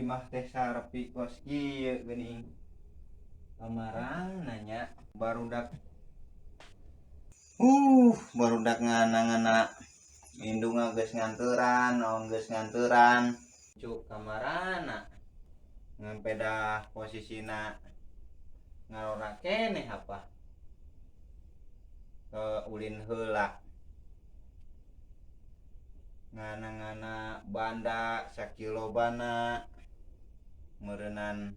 mah teh sarepi kos ieu geuning. Pamarang nanya barudak. Barudak ngana-ngana indung geus nganteuran, naon geus nganteuran. Cuk kamarana. Ngampeda posisina ngarora keneh apa? Ke ulin heula. Ngana-ngana banda sakilobana meureunnan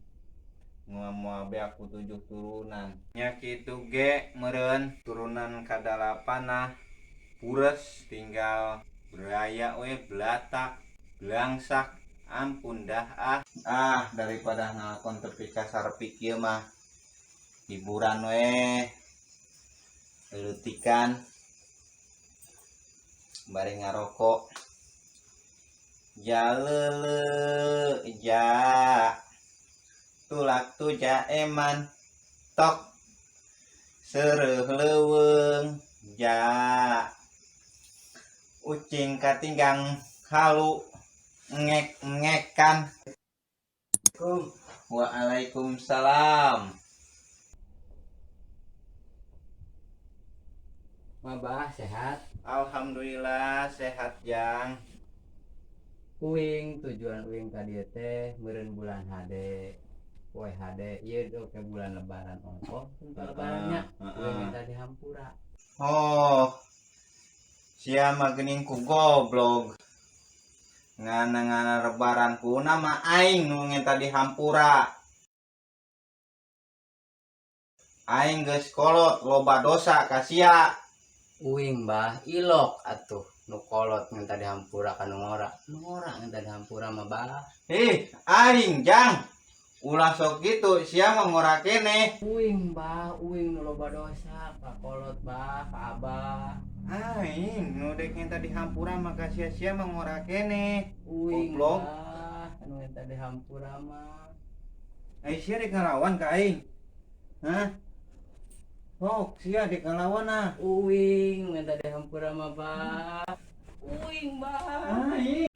mua be aku 7 turunan nya kitu ge meureun turunan kadalapana pures tinggal beraya we belatak belangsak ampun dah daripada ngakon tepi kasar pikir mah hiburan we lutikan bari ngarokok jalele ja tulak tuja eman tok sereuh leuweung ja ucing katinggang halu ngek-ngekan. Waalaikumsalam. Mabah sehat. Alhamdulillah sehat Jang. Uing tujuan uing ka dieu teh meureun bulan hade. Poe hade ieu ke bulan lebaran ongkoh untuk lebarannya. Uing minta di Hampura. Oh. Sia mah geuning ku goblok. Ngana-ngana lebaran kuna mah aing nu ngenta di Hampura. Aing geus kolot loba dosa ka sia. Uing bah ilok atuh nu kolot minta di Hampura ka nu ngora. Nu ngora minta di Hampura mah bah. Aing Jang. Ulah sok gitu sia mah ngora keneh. Uing bah, uing nu loba dosa ka kolot bah, ka abah. Aing nu dek ngenta di Hampura mah ka sia-sia mah ngora keneh. Uing goblok. bah, nu minta di Hampura mah. Ai sia dek ngalawan ka aing. Hah? Oh, sia dek ngalawan ah. Uing minta di Hampura mah bah. Uing bah. Aing.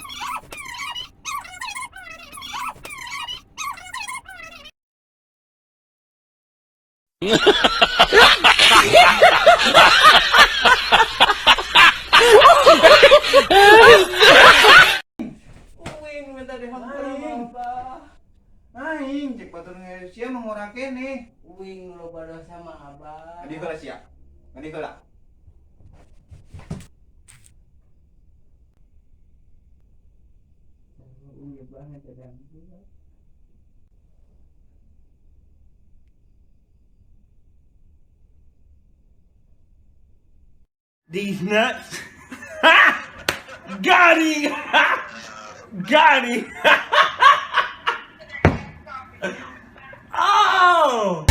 Uing minta di Hampura mah bah. Aing cek batur sia mah ngora keneh. Uing nu loba dosa mah abah. Adi heula sia. Adi heula. Uing banget di Hampura. These nuts. Got him. Got him. Oh.